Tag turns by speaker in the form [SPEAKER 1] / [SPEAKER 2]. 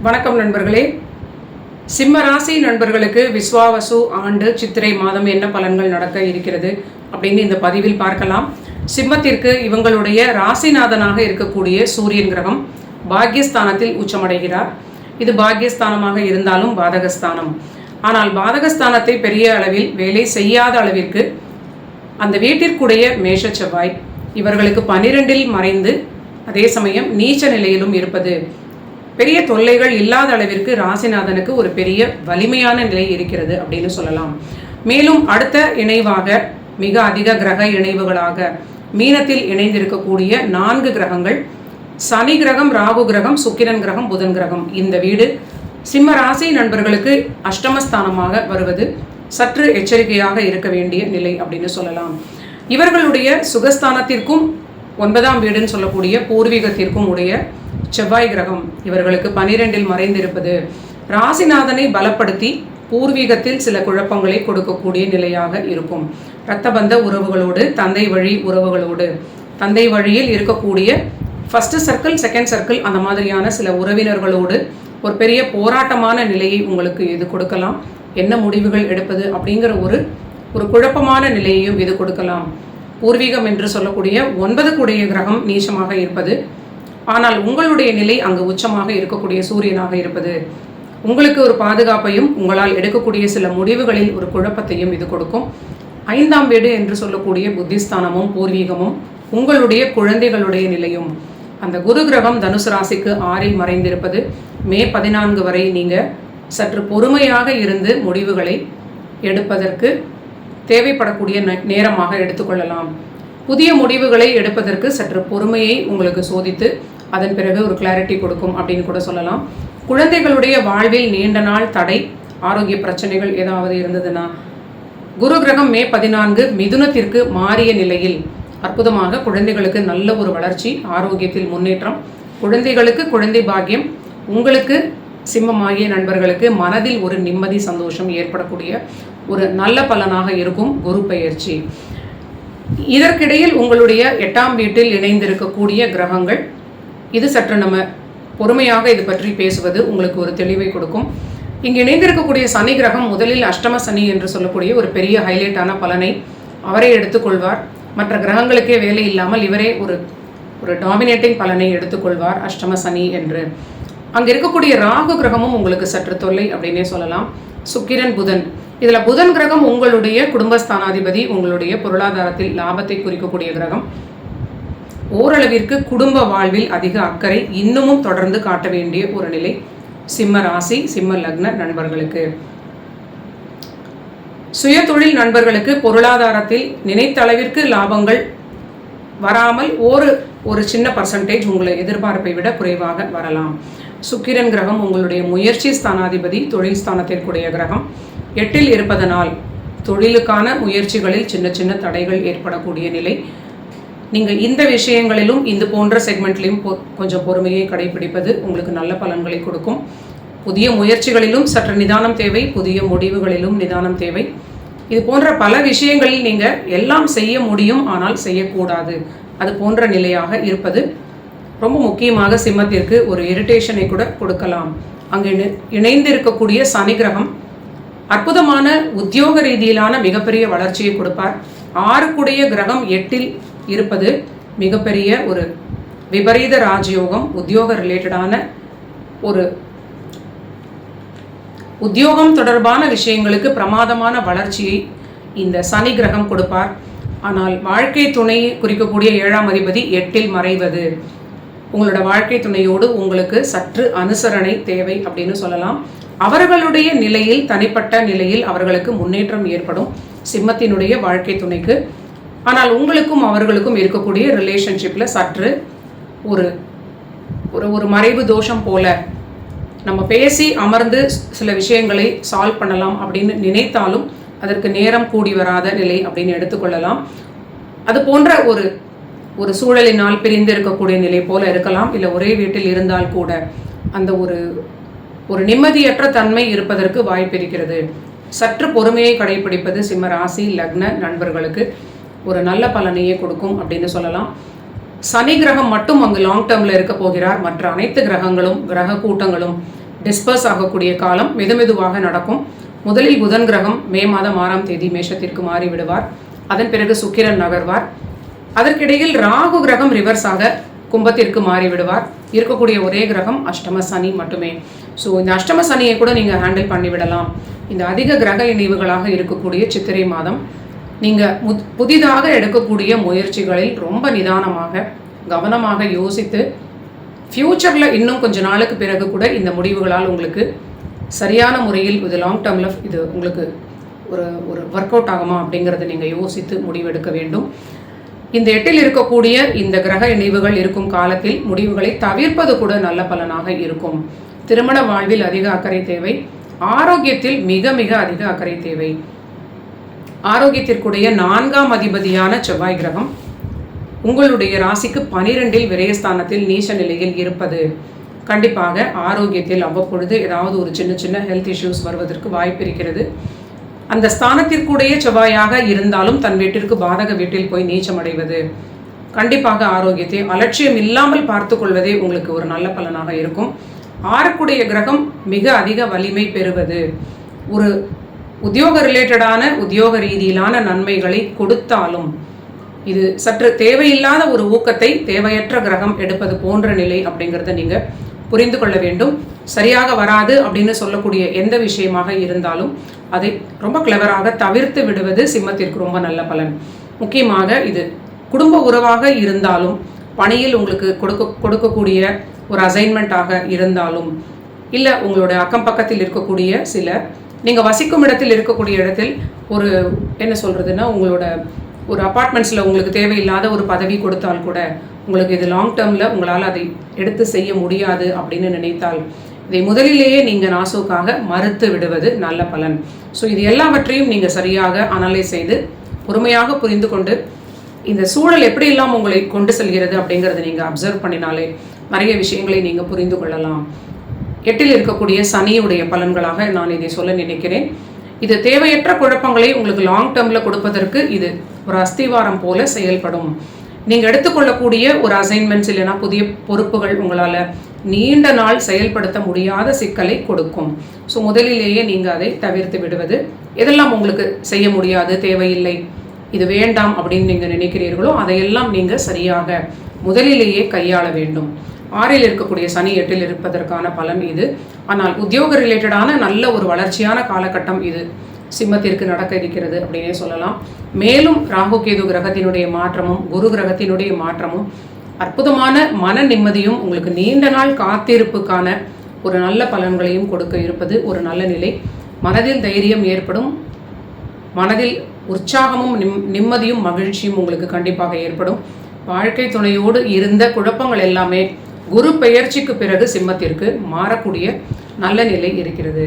[SPEAKER 1] வணக்கம் நண்பர்களே. சிம்ம ராசி நண்பர்களுக்கு விஸ்வாவசு ஆண்டு சித்திரை மாதம் என்ன பலன்கள் நடக்க இருக்கிறது அப்படின்னு இந்த பதிவில் பார்க்கலாம். சிம்மத்திற்கு இவங்களுடைய ராசிநாதனாக இருக்கக்கூடிய சூரியன் கிரகம் பாக்யஸ்தானத்தில் உச்சமடைகிறார். இது பாக்யஸ்தானமாக இருந்தாலும் பாதகஸ்தானம். ஆனால் பாதகஸ்தானத்தை பெரிய அளவில் வேலை செய்யாத அளவிற்கு அந்த வீட்டிற்குடைய மேஷ செவ்வாய் இவர்களுக்கு 12 மறைந்து அதே சமயம் நீச்ச நிலையிலும் இருப்பது பெரிய தொல்லைகள் இல்லாத அளவிற்கு ராசிநாதனுக்கு ஒரு பெரிய வலிமையான நிலை இருக்கிறது அப்படின்னு சொல்லலாம். மேலும் அடுத்த இணைவாக மிக அதிக கிரக இணைவுகளாக மீனத்தில் இணைந்திருக்கக்கூடிய 4 கிரகங்கள், சனி கிரகம், ராகு கிரகம், சுக்கிரன் கிரகம், புதன் கிரகம். இந்த வீடு சிம்ம ராசி நண்பர்களுக்கு அஷ்டமஸ்தானமாக வருவது சற்று எச்சரிக்கையாக இருக்க வேண்டிய நிலை அப்படின்னு சொல்லலாம். இவர்களுடைய சுகஸ்தானத்திற்கும் 9ஆம் வீடுன்னு சொல்லக்கூடிய பூர்வீகத்திற்கும் உடைய செவ்வாய் கிரகம் இவர்களுக்கு 12 மறைந்திருப்பது ராசிநாதனை பலப்படுத்தி பூர்வீகத்தில் சில குழப்பங்களை கொடுக்கக்கூடிய நிலையாக இருக்கும். இரத்தபந்த உறவுகளோடு, தந்தை வழி உறவுகளோடு, தந்தை வழியில் இருக்கக்கூடிய ஃபர்ஸ்ட் சர்க்கிள், செகண்ட் சர்க்கிள், அந்த மாதிரியான சில உறவினர்களோடு ஒரு பெரிய போராட்டமான நிலையை உங்களுக்கு இது கொடுக்கலாம். என்ன முடிவுகள் எடுப்பது அப்படிங்கிற ஒரு குழப்பமான நிலையையும் இது கொடுக்கலாம். பூர்வீகம் என்று சொல்லக்கூடிய 9 கூடிய கிரகம் நீச்சமாக இருப்பது, ஆனால் உங்களுடைய நிலை அங்கு உச்சமாக இருக்கக்கூடிய சூரியனாக இருப்பது உங்களுக்கு ஒரு பாதுகாப்பையும் உங்களால் எடுக்கக்கூடிய சில முடிவுகளில் ஒரு குழப்பத்தையும் இது கொடுக்கும். 5ஆம் வீடு என்று சொல்லக்கூடிய புத்திஸ்தானமும் பூர்வீகமும் உங்களுடைய குழந்தைகளுடைய நிலையும், அந்த குரு கிரகம் தனுசு ராசிக்கு 6 மறைந்திருப்பது மே 14 வரை நீங்கள் சற்று பொறுமையாக இருந்து முடிவுகளை எடுப்பதற்கு தேவைப்படக்கூடிய நேரமாக எடுத்துக்கொள்ளலாம். புதிய முடிவுகளை எடுப்பதற்கு சற்று பொறுமையை உங்களுக்கு சோதித்து அதன் பிறகு ஒரு கிளாரிட்டி கொடுக்கும் அப்படின்னு கூட சொல்லலாம். குழந்தைகளுடைய வாழ்வில் நீண்ட நாள் தடை, ஆரோக்கிய பிரச்சனைகள் ஏதாவது இருந்ததுன்னா குரு கிரகம் மே 14 மிதுனத்திற்கு மாறிய நிலையில் அற்புதமாக குழந்தைகளுக்கு நல்ல ஒரு வளர்ச்சி, ஆரோக்கியத்தில் முன்னேற்றம், குழந்தைகளுக்கு குழந்தை பாக்கியம், உங்களுக்கு சிம்மமாகிய நண்பர்களுக்கு மனதில் ஒரு நிம்மதி, சந்தோஷம் ஏற்படக்கூடிய ஒரு நல்ல பலனாக இருக்கும் குரு பெயர்ச்சி. இதற்கிடையில் உங்களுடைய 8ஆம் வீட்டில் இணைந்திருக்கக்கூடிய கிரகங்கள், இது சற்று நம்ம பொறுமையாக இது பற்றி பேசுவது உங்களுக்கு ஒரு தெளிவை கொடுக்கும். இங்கு இணைந்திருக்கக்கூடிய சனி கிரகம் முதலில் அஷ்டம சனி என்று சொல்லக்கூடிய ஒரு பெரிய ஹைலைட்டான பலனை அவரே எடுத்துக்கொள்வார். மற்ற கிரகங்களுக்கே வேலை இல்லாமல் இவரே ஒரு டாமினேட்டிங் பலனை எடுத்துக்கொள்வார் அஷ்டம சனி என்று. அங்கே இருக்கக்கூடிய ராகு கிரகமும் உங்களுக்கு சற்று தொல்லை அப்படின்னே சொல்லலாம். சுக்கிரன், புதன், இதில் புதன் கிரகம் உங்களுடைய குடும்பஸ்தானாதிபதி, உங்களுடைய பொருளாதாரத்தில் லாபத்தை குறிக்கக்கூடிய கிரகம். ஓரளவிற்கு குடும்ப வாழ்வில் அதிக அக்கறை இன்னமும் தொடர்ந்து காட்ட வேண்டிய ஒரு நிலை சிம்ம ராசி, சிம்ம லக்ன நண்பர்களுக்கு. சுய தொழில் நண்பர்களுக்கு பொருளாதாரத்தில் நினைத்த அளவிற்கு லாபங்கள் வராமல் ஒரு சின்ன பர்சன்டேஜ் உங்களை எதிர்பார்ப்பை விட குறைவாக வரலாம். சுக்கிரன் கிரகம் உங்களுடைய முயற்சி ஸ்தானாதிபதி, தொழில் ஸ்தானத்திற்குரிய கிரகம் 8இல் இருப்பதனால் தொழிலுக்கான முயற்சிகளில் சின்ன சின்ன தடைகள் ஏற்படக்கூடிய நிலை. நீங்கள் இந்த விஷயங்களிலும் இது போன்ற செக்மெண்ட்லையும் கொஞ்சம் பொறுமையை கடைபிடிப்பது உங்களுக்கு நல்ல பலன்களை கொடுக்கும். புதிய முயற்சிகளிலும் சற்று நிதானம் தேவை, புதிய முடிவுகளிலும் நிதானம் தேவை. இது போன்ற பல விஷயங்களில் நீங்கள் எல்லாம் செய்ய முடியும், ஆனால் செய்யக்கூடாது, அது போன்ற நிலையாக இருப்பது ரொம்ப முக்கியமாக சிம்மத்திற்கு ஒரு இரிட்டேஷனை கூட கொடுக்கலாம். அங்கே இணைந்து இருக்கக்கூடிய சனி கிரகம் அற்புதமான உத்தியோக ரீதியிலான மிகப்பெரிய வளர்ச்சியை கொடுப்பார். 6 கூடிய கிரகம் 8இல் இருப்பது மிகப்பெரிய ஒரு விபரீத ராஜயோகம், உத்தியோக ரிலேட்டடான ஒரு உத்தியோகம் தொடர்பான விஷயங்களுக்கு பிரமாதமான வளர்ச்சியை இந்த சனி கிரகம் கொடுப்பார். ஆனால் வாழ்க்கை துணை குறிக்கக்கூடிய 7ஆம் அதிபதி 8இல் மறைவது உங்களோட வாழ்க்கை துணையோடு உங்களுக்கு சற்று அனுசரணை தேவை அப்படின்னு சொல்லலாம். அவர்களுடைய நிலையில், தனிப்பட்ட நிலையில் அவர்களுக்கு முன்னேற்றம் ஏற்படும் சிம்மத்தினுடைய வாழ்க்கை துணைக்கு. ஆனால் உங்களுக்கும் அவர்களுக்கும் இருக்கக்கூடிய ரிலேஷன்ஷிப்பில் சற்று ஒரு மறைவு தோஷம் போல நம்ம பேசி அமர்ந்து சில விஷயங்களை சால்வ் பண்ணலாம் அப்படின்னு நினைத்தாலும் அதற்கு நேரம் கூடி வராத நிலை அப்படின்னு எடுத்துக்கொள்ளலாம். அது போன்ற ஒரு சூழலினால் பிரிந்து இருக்கக்கூடிய நிலை போல இருக்கலாம். இல்லை ஒரே வீட்டில் இருந்தால் கூட அந்த ஒரு நிம்மதியற்ற தன்மை இருப்பதற்கு வாய்ப்பு இருக்கிறது. சற்று பொறுமையை கடைபிடிப்பது சிம்ம ராசி லக்ன நண்பர்களுக்கு ஒரு நல்ல பலனையே கொடுக்கும் அப்படின்னு சொல்லலாம். சனி கிரகம் மட்டும் அங்கு லாங் டேர்மில் இருக்க போகிறார். மற்ற அனைத்து கிரகங்களும் கிரக கூட்டங்களும் டிஸ்பர்ஸ் ஆகக்கூடிய காலம் மெதுமெதுவாக நடக்கும். முதலில் புதன் கிரகம் மே மாதம் 6ஆம் தேதி மேஷத்திற்கு மாறிவிடுவார். அதன் பிறகு சுக்கிரன் நகர்வார். அதற்கிடையில் ராகு கிரகம் ரிவர்ஸாக கும்பத்திற்கு மாறிவிடுவார். இருக்கக்கூடிய ஒரே கிரகம் அஷ்டம சனி மட்டுமே. ஸோ இந்த அஷ்டம சனியை கூட நீங்கள் ஹேண்டில் பண்ணிவிடலாம். இந்த அதிக கிரக இணைவுகளாக இருக்கக்கூடிய சித்திரை மாதம் நீங்கள் புதிதாக எடுக்கக்கூடிய முயற்சிகளில் ரொம்ப நிதானமாக கவனமாக யோசித்து ஃப்யூச்சரில் இன்னும் கொஞ்ச நாளுக்கு பிறகு கூட இந்த முடிவுகளால் உங்களுக்கு சரியான முறையில் இது லாங் டேர்மில் இது உங்களுக்கு ஒரு ஒர்க் அவுட் ஆகுமா அப்படிங்கிறத நீங்கள் யோசித்து முடிவெடுக்க வேண்டும். இந்த 8இல் இருக்கக்கூடிய இந்த கிரக இணைவுகள் இருக்கும் காலத்தில் முடிவுகளை தவிர்ப்பது கூட நல்ல பலனாக இருக்கும். திருமண வாழ்வில் அதிக அக்கறை தேவை. ஆரோக்கியத்தில் மிக மிக அதிக அக்கறை தேவை. ஆரோக்கியத்திற்குடைய 4ஆம் அதிபதியான செவ்வாய் கிரகம் உங்களுடைய ராசிக்கு 12இல் விரயஸ்தானத்தில் நீச்ச நிலையில் இருப்பது கண்டிப்பாக ஆரோக்கியத்தில் அவ்வப்பொழுது ஏதாவது ஒரு சின்ன சின்ன ஹெல்த் இஷ்யூஸ் வருவதற்கு வாய்ப்பு இருக்கிறது. அந்த ஸ்தானத்திற்குடைய செவ்வாயாக இருந்தாலும் தன் வீட்டிற்கு பாதக வீட்டில் போய் நீச்சமடைவது கண்டிப்பாக ஆரோக்கியத்தை அலட்சியம் இல்லாமல் பார்த்து கொள்வதே உங்களுக்கு ஒரு நல்ல பலனாக இருக்கும். 6க்குடைய கிரகம் மிக அதிக வலிமை பெறுவது ஒரு உத்தியோக ரிலேட்டடான உத்தியோக ரீதியிலான நன்மைகளை கொடுத்தாலும் இது சற்று தேவையில்லாத ஒரு ஊக்கத்தை தேவையற்ற கிரகம் எடுப்பது போன்ற நிலை அப்படிங்கிறத நீங்கள் புரிந்து கொள்ள வேண்டும். சரியாக வராது அப்படின்னு சொல்லக்கூடிய எந்த விஷயமாக இருந்தாலும் அதை ரொம்ப கிளவராக தவிர்த்து விடுவது சிம்மத்திற்கு ரொம்ப நல்ல பலன். முக்கியமாக இது குடும்ப உறவாக இருந்தாலும், பணியில் உங்களுக்கு கொடுக்கக்கூடிய ஒரு அசைன்மெண்ட்டாக இருந்தாலும், இல்லை உங்களோட அக்கம் பக்கத்தில் இருக்கக்கூடிய சில நீங்கள் வசிக்கும் இடத்தில் இருக்கக்கூடிய இடத்தில் ஒரு என்ன சொல்கிறதுன்னா உங்களோட ஒரு அப்பார்ட்மெண்ட்ஸில் உங்களுக்கு தேவையில்லாத ஒரு பதவி கொடுத்தால் கூட உங்களுக்கு இது லாங் டேர்மில் உங்களால் அதை எடுத்து செய்ய முடியாது அப்படின்னு நினைத்தால் இதை முதலிலேயே நீங்கள் நாசூக்காக மறுத்து விடுவது நல்ல பலன். ஸோ இது எல்லாவற்றையும் நீங்கள் சரியாக அனலைஸ் செய்து பொறுமையாக புரிந்து கொண்டு இந்த சூழல் எப்படியெல்லாம் உங்களை கொண்டு செல்கிறது அப்படிங்கிறத நீங்கள் அப்சர்வ் பண்ணினாலே நிறைய விஷயங்களை நீங்கள் புரிந்து கொள்ளலாம். 8இல் இருக்கக்கூடிய சனியுடைய பலன்களாக நான் இதை சொல்ல நினைக்கிறேன். இது தேவையற்ற குழப்பங்களை உங்களுக்கு லாங் டேர்மில் கொடுப்பதற்கு இது ஒரு அஸ்திவாரம் போல செயல்படும். நீங்கள் எடுத்துக்கொள்ளக்கூடிய ஒரு அசைன்மெண்ட்ஸ் இல்லைனா புதிய பொறுப்புகள் உங்களால் நீண்ட நாள் செயல்படுத்த முடியாத சிக்கலை கொடுக்கும். ஸோ முதலிலேயே நீங்கள் அதை தவிர்த்து விடுவது, எதெல்லாம் உங்களுக்கு செய்ய முடியாது, தேவையில்லை, இது வேண்டாம் அப்படின்னு நீங்கள் நினைக்கிறீர்களோ அதையெல்லாம் நீங்கள் சரியாக முதலிலேயே கையாள வேண்டும். 6இல் இருக்கக்கூடிய சனி 8இல் இருப்பதற்கான பலன் இது. ஆனால் உத்தியோக ரிலேட்டடான நல்ல ஒரு வளர்ச்சியான காலகட்டம் இது சிம்மத்திற்கு நடக்க இருக்கிறது அப்படின்னே சொல்லலாம். மேலும் ராகு கேது கிரகத்தினுடைய மாற்றமும் குரு கிரகத்தினுடைய மாற்றமும் அற்புதமான மன நிம்மதியும் உங்களுக்கு நீண்ட நாள் காத்திருப்புக்கான ஒரு நல்ல பலன்களையும் கொடுக்க இருப்பது ஒரு நல்ல நிலை. மனதில் தைரியம் ஏற்படும், மனதில் உற்சாகமும் நிம்மதியும் மகிழ்ச்சியும் உங்களுக்கு கண்டிப்பாக ஏற்படும். வாழ்க்கை துணையோடு இருந்த குழப்பங்கள் எல்லாமே குரு பெயர்ச்சிக்கு பிறகு சிம்மத்திற்கு மாறக்கூடிய நல்ல நிலை இருக்கிறது.